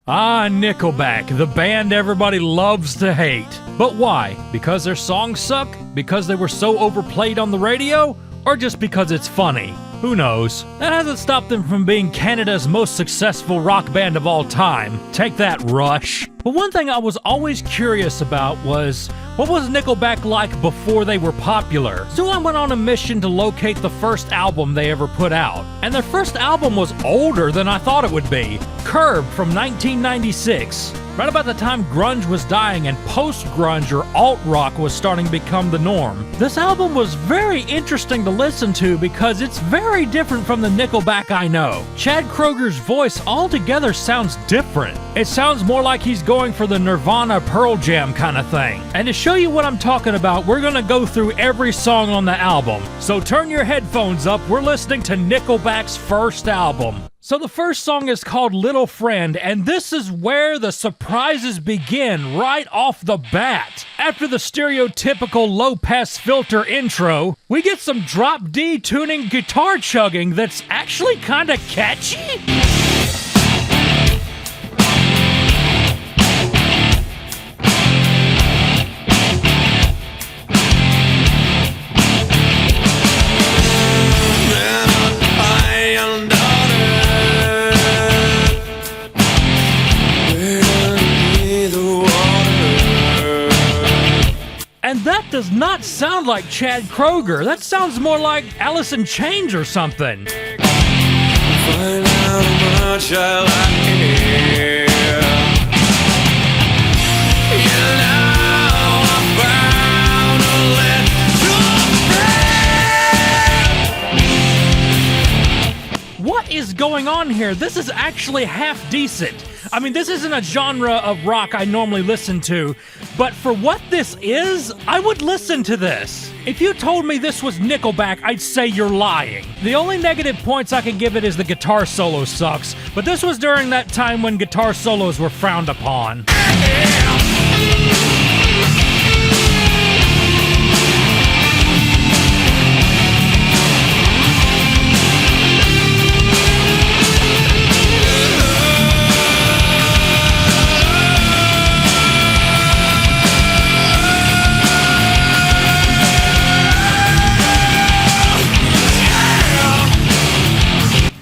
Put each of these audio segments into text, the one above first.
Ah, Nickelback, the band everybody loves to hate. But why? Because their songs suck? Because they were so overplayed on the radio? Or just because it's funny? Who knows? That hasn't stopped them from being Canada's most successful rock band of all time. Take that, Rush. But one thing I was always curious about was, what was Nickelback like before they were popular? So I went on a mission to locate the first album they ever put out. And their first album was older than I thought it would be. Curb from 1996. Right about the time grunge was dying and post-grunge or alt-rock was starting to become the norm. This album was very interesting to listen to because it's very different from the Nickelback I know. Chad Kroeger's voice altogether sounds different. It sounds more like he's going for the Nirvana Pearl Jam kind of thing. And to show you what I'm talking about, we're gonna go through every song on the album. So turn your headphones up, we're listening to Nickelback's first album. So the first song is called Little Friend, and this is where the surprises begin right off the bat. After the stereotypical low-pass filter intro, we get some drop D tuning guitar chugging that's actually kinda catchy. And that does not sound like Chad Kroeger. That sounds more like Alice in Chains or something. Find out how much I like it. You know I'm bound to let you. What is going on here? This is actually half decent. I mean, this isn't a genre of rock I normally listen to, but for what this is, I would listen to this. If you told me this was Nickelback, I'd say you're lying. The only negative points I can give it is the guitar solo sucks, but this was during that time when guitar solos were frowned upon.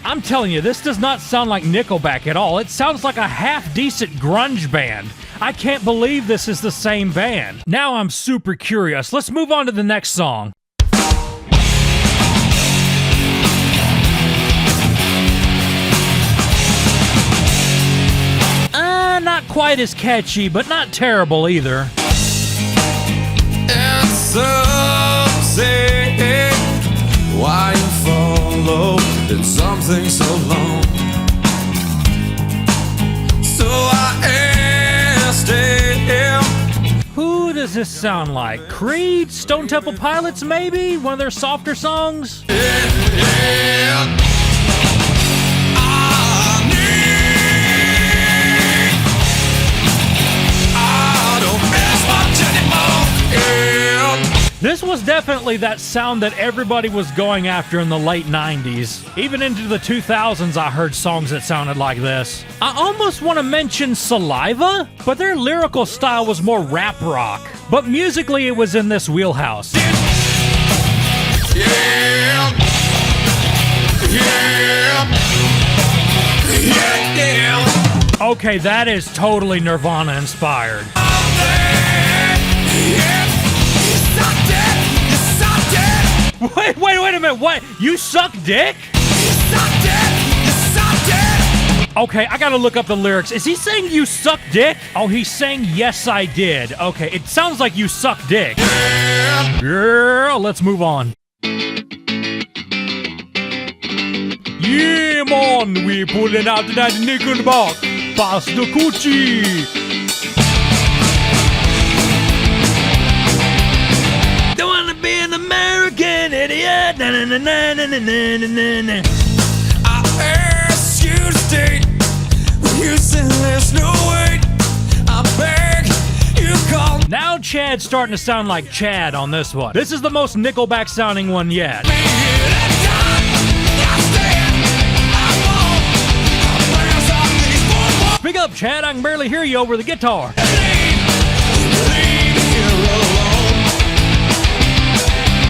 I'm telling you, this does not sound like Nickelback at all. It sounds like a half-decent grunge band. I can't believe this is the same band. Now I'm super curious. Let's move on to the next song. Not quite as catchy, but not terrible either. And some say, why you follow in something so long? So I asked him, who does this sound like? Creed? Stone Temple Pilots, maybe? One of their softer songs? yeah. This was definitely that sound that everybody was going after in the late 90s. Even into the 2000s, I heard songs that sounded like this. I almost want to mention Saliva, but their lyrical style was more rap rock. But musically, it was in this wheelhouse. Yeah. Okay, that is totally Nirvana inspired. Wait a minute, what? You suck dick? Okay, I gotta look up the lyrics. Is he saying you suck dick? Oh, he's saying yes I did. Okay, it sounds like you suck dick. Girl, let's move on. Yeah, man, we pulling out that Nickelback. Pass the coochie. Don't wanna be an American idiot. Na, na, na, na, na, na, na, na. I asked you to stay when you said there's no way. I beg you call. Now Chad's starting to sound like Chad on this one. This is the most Nickelback sounding one yet. Speak up, Chad. I can barely hear you over the guitar.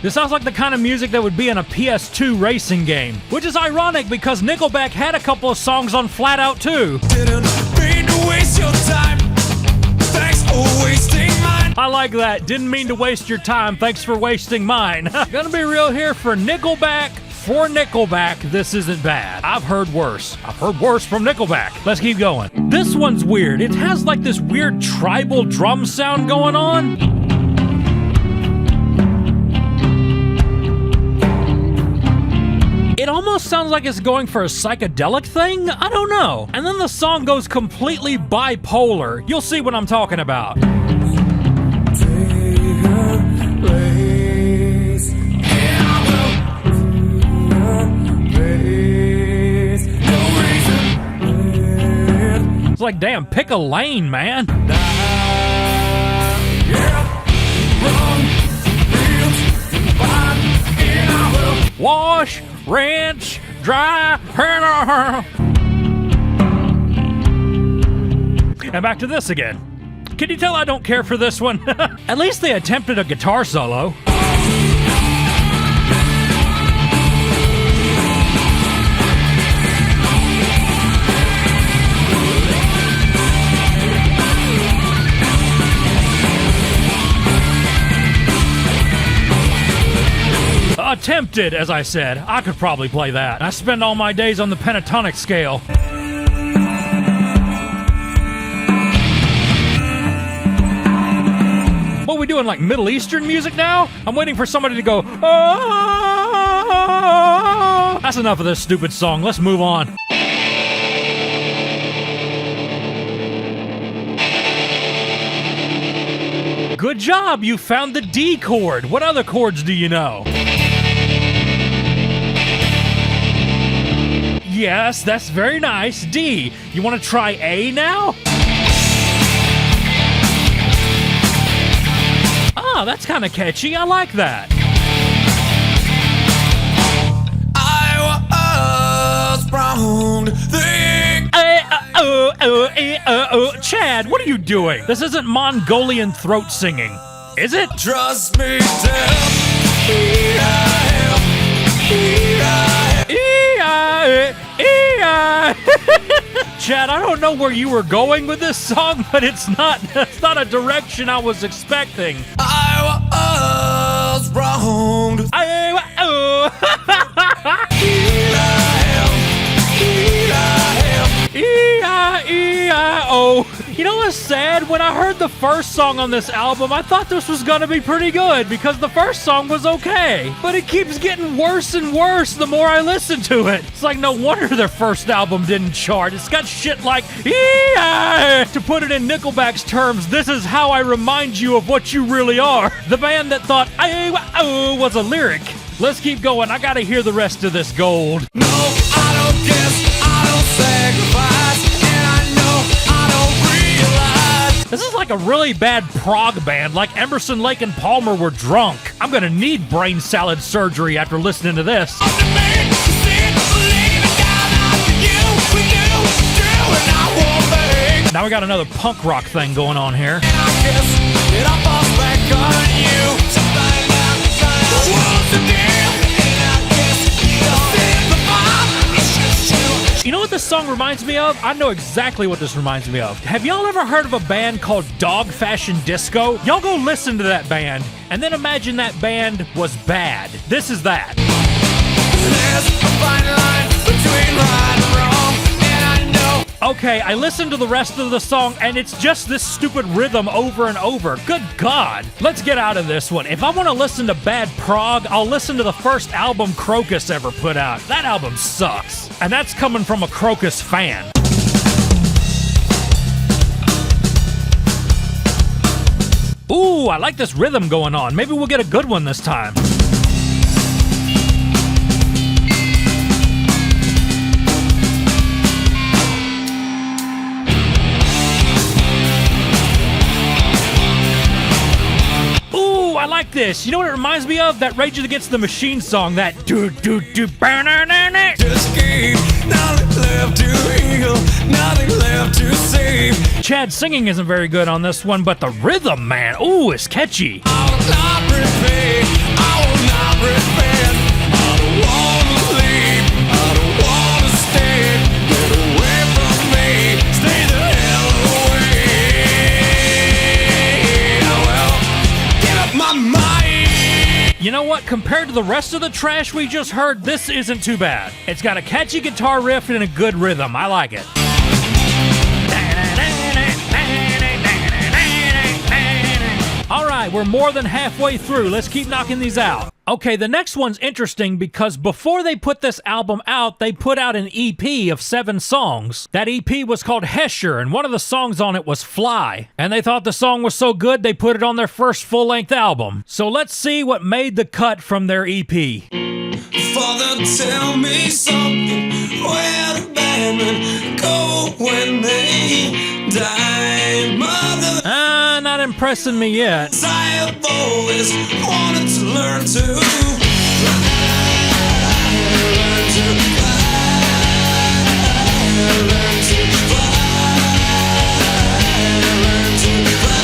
This sounds like the kind of music that would be in a PS2 racing game, which is ironic because Nickelback had a couple of songs on Flat Out too. Didn't mean to waste your time. Thanks for wasting mine. I like that. Didn't mean to waste your time. Thanks for wasting mine. Gonna be real here for Nickelback. For Nickelback, this isn't bad. I've heard worse. I've heard worse from Nickelback. Let's keep going. This one's weird. It has like this weird tribal drum sound going on. It almost sounds like it's going for a psychedelic thing? I don't know. And then the song goes completely bipolar. You'll see what I'm talking about. It's like, damn, pick a lane, man. Wash, rinse, dry, and back to this again. Can you tell I don't care for this one? At least they attempted a guitar solo. Attempted, as I said. I could probably play that. I spend all my days on the pentatonic scale. What are we doing, like Middle Eastern music now? I'm waiting for somebody to go, oh! That's enough of this stupid song. Let's move on. Good job, you found the D chord. What other chords do you know? Yes, that's very nice. D. You want to try A now? Oh, that's kind of catchy. I like that. I was wrong to think. Chad, what are you doing? This isn't Mongolian throat singing, is it? Trust me, Dad. Here I am. Here I am. Chad, I don't know where you were going with this song, but it's not a direction I was expecting. I was wrong. Here I am. Here I am. E-I-E-I-O. You know what's sad? When I heard the first song on this album, I thought this was gonna be pretty good because the first song was okay. But it keeps getting worse and worse the more I listen to it. It's like no wonder their first album didn't chart. It's got shit like E-I. To put it in Nickelback's terms, this is how I remind you of what you really are. The band that thought I was a lyric. Let's keep going. I gotta hear the rest of this gold. No, I don't guess. I don't sacrifice. And I know I don't realize. This is like a really bad prog band, like Emerson, Lake, and Palmer were drunk. I'm gonna need brain salad surgery after listening to this. Now we got another punk rock thing going on here. You know what this song reminds me of? I know exactly what this reminds me of. Have y'all ever heard of a band called Dog Fashion Disco? Y'all go listen to that band, and then imagine that band was bad. This is that. There's a fine line between right and wrong, and I know. Okay, I listened to the rest of the song, and it's just this stupid rhythm over and over. Good God. Let's get out of this one. If I want to listen to bad prog, I'll listen to the first album Crocus ever put out. That album sucks. And that's coming from a Crocus fan. Ooh, I like this rhythm going on. Maybe we'll get a good one this time. I like this. You know what it reminds me of? That Rage Against the Machine song. That do do do. Just keep now. left to heal, nothing left to save. Chad's singing isn't very good on this one, but the rhythm, man, ooh, is catchy. I will not repay, I will not repent. I don't wanna leave, I don't wanna stay. Get away from me, stay the hell away. Well, get up my mind. You know what? Compared to the rest of the trash we just heard, this isn't too bad. It's got a catchy guitar riff and a good rhythm. I like it. All right, we're more than halfway through. Let's keep knocking these out. Okay, the next one's interesting because before they put this album out, they put out an EP of 7 songs. That EP was called Hesher, and one of the songs on it was Fly. And they thought the song was so good, they put it on their first full-length album. So let's see what made the cut from their EP. Father, tell me something. Where the bad men go when they die? Mother, Not impressing me yet. I have always wanted to learn to fly, learn to fly, learn to fly, learn to fly.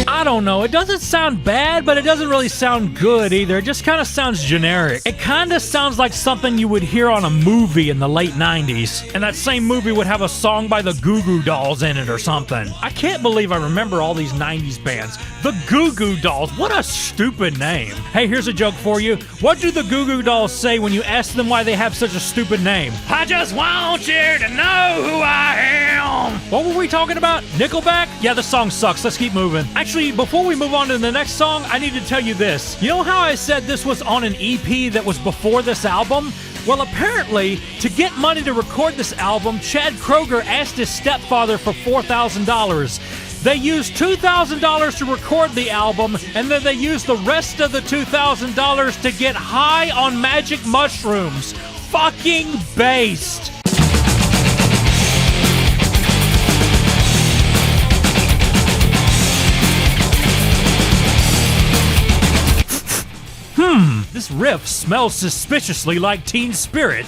I don't know. It doesn't sound bad, but it doesn't really sound good either. It just kind of sounds generic. It kind of sounds like something you would hear on a movie in the late 90s. And that same movie would have a song by the Goo Goo Dolls in it or something. I can't believe I remember all these 90s bands. The Goo Goo Dolls. What a stupid name. Hey, here's a joke for you. What do the Goo Goo Dolls say when you ask them why they have such a stupid name? I just want you to know who I am. What were we talking about? Nickelback? Yeah, the song sucks. Let's keep moving. Actually, before we move on to the next song, I need to tell you this. You know how I said this was on an EP that was before this album? Well, apparently, to get money to record this album, Chad Kroeger asked his stepfather for $4,000. They used $2,000 to record the album, and then they used the rest of the $2,000 to get high on magic mushrooms. Fucking based. This riff smells suspiciously like Teen Spirit.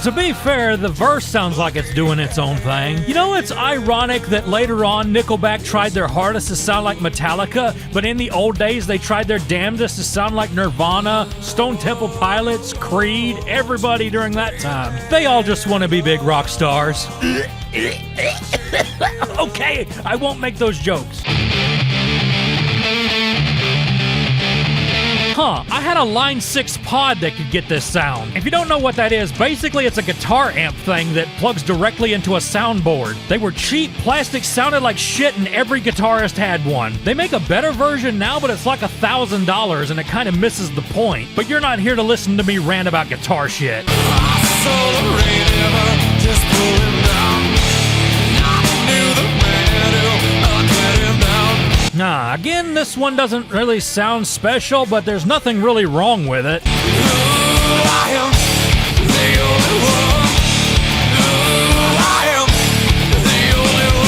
To be fair, the verse sounds like it's doing its own thing. You know, it's ironic that later on Nickelback tried their hardest to sound like Metallica, but in the old days they tried their damnedest to sound like Nirvana, Stone Temple Pilots, Creed, everybody during that time. They all just want to be big rock stars. Okay, I won't make those jokes. I had a Line 6 pod that could get this sound. If you don't know what that is, basically it's a guitar amp thing that plugs directly into a soundboard. They were cheap, plastic, sounded like shit, and every guitarist had one. They make a better version now, but it's like $1,000 and it kind of misses the point. But you're not here to listen to me rant about guitar shit. I saw the rain just pulling down. I knew the man who let him down. Nah, again, this one doesn't really sound special, but there's nothing really wrong with it. I am the only one. I am the only one.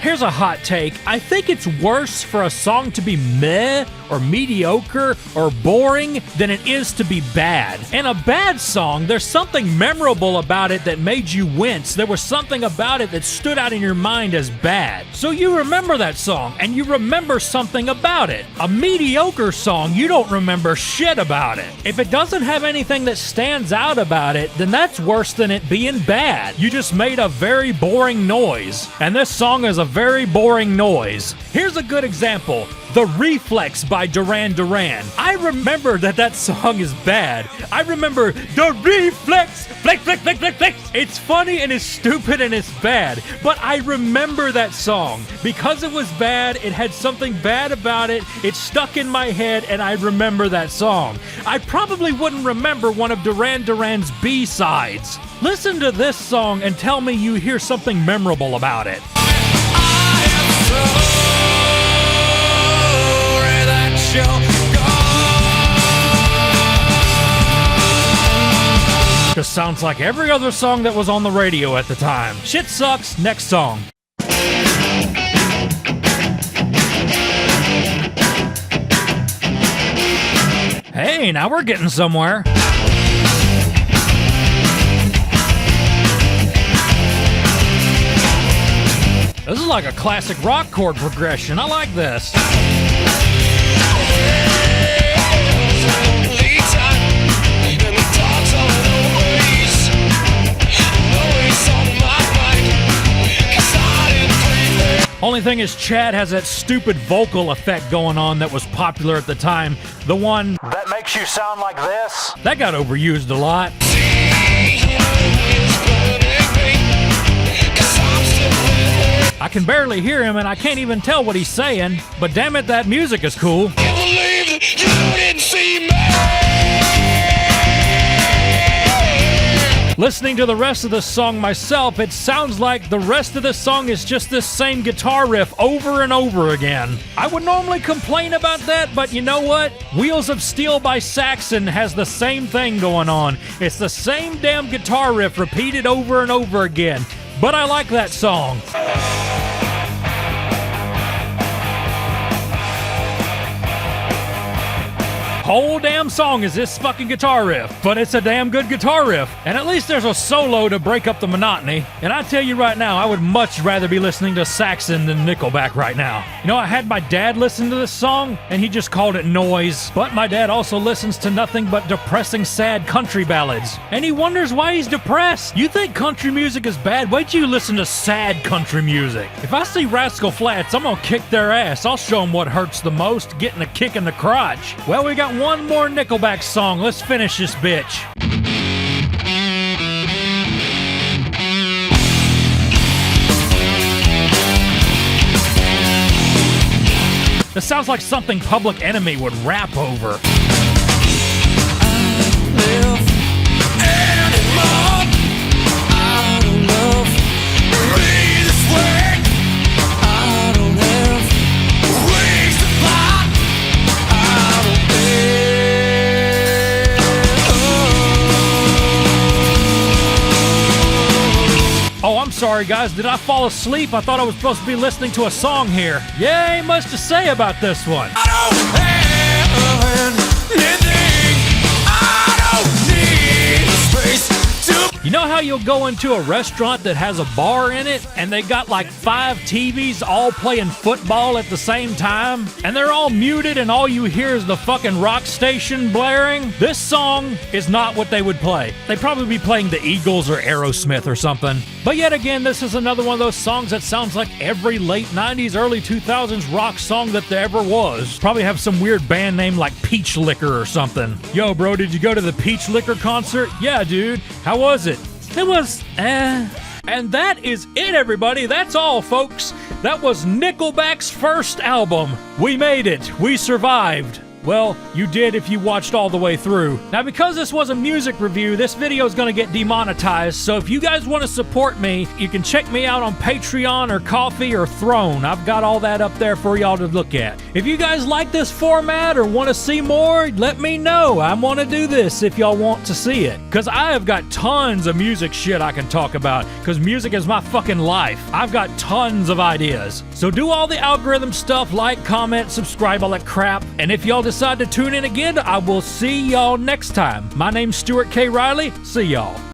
Here's a hot take. I think it's worse for a song to be meh or mediocre or boring than it is to be bad. And a bad song, there's something memorable about it that made you wince. There was something about it that stood out in your mind as bad. So you remember that song and you remember something about it. A mediocre song, you don't remember shit about it. If it doesn't have anything that stands out about it, then that's worse than it being bad. You just made a very boring noise. And this song is a very boring noise. Here's a good example. The Reflex by Duran Duran. I remember that song is bad. I remember the Reflex, flex, flex, flex, flex, flex. It's funny and it's stupid and it's bad, but I remember that song. Because it was bad, it had something bad about it, it stuck in my head and I remember that song. I probably wouldn't remember one of Duran Duran's B-sides. Listen to this song and tell me you hear something memorable about it. I am sorry that you're gone. Just sounds like every other song that was on the radio at the time. Shit sucks. Next song. Hey, now we're getting somewhere. This is like a classic rock chord progression. I like this. Only thing is, Chad has that stupid vocal effect going on that was popular at the time. The one that makes you sound like this. That got overused a lot. I can barely hear him and I can't even tell what he's saying, but damn it, that music is cool. Can't believe that you didn't see me. Listening to the rest of the song myself, it sounds like the rest of the song is just this same guitar riff over and over again. I would normally complain about that, but you know what? Wheels of Steel by Saxon has the same thing going on. It's the same damn guitar riff repeated over and over again. But I like that song. Whole damn song is this fucking guitar riff, but it's a damn good guitar riff. And at least there's a solo to break up the monotony. And I tell you right now, I would much rather be listening to Saxon than Nickelback right now. You know, I had my dad listen to this song, and he just called it noise. But my dad also listens to nothing but depressing, sad country ballads. And he wonders why he's depressed. You think country music is bad? Wait till you listen to sad country music. If I see Rascal Flatts, I'm gonna kick their ass. I'll show them what hurts the most, getting a kick in the crotch. Well, we got one more Nickelback song. Let's finish this bitch. This sounds like something Public Enemy would rap over. Oh, I'm sorry, guys. Did I fall asleep? I thought I was supposed to be listening to a song here. Yeah, ain't much to say about this one. I don't have anything. I don't need space to. You know how you'll go into a restaurant that has a bar in it and they got like 5 TVs all playing football at the same time? And they're all muted and all you hear is the fucking rock station blaring? This song is not what they would play. They'd probably be playing the Eagles or Aerosmith or something. But yet again, this is another one of those songs that sounds like every late 90s, early 2000s rock song that there ever was. Probably have some weird band name like Peach Liquor or something. Yo, bro, did you go to the Peach Liquor concert? Yeah, dude. How was it? It was, And that is it, everybody. That's all, folks. That was Nickelback's first album. We made it. We survived. Well, you did if you watched all the way through. Now, because this was a music review, this video is going to get demonetized, so if you guys want to support me, you can check me out on Patreon or Koffee or Throne. I've got all that up there for y'all to look at. If you guys like this format or want to see more, let me know. I want to do this if y'all want to see it. Because I have got tons of music shit I can talk about, because music is my fucking life. I've got tons of ideas. So do all the algorithm stuff, like, comment, subscribe, all that crap. And if y'all decide to tune in again, I will see y'all next time. My name's Stuart K Reilly. See y'all.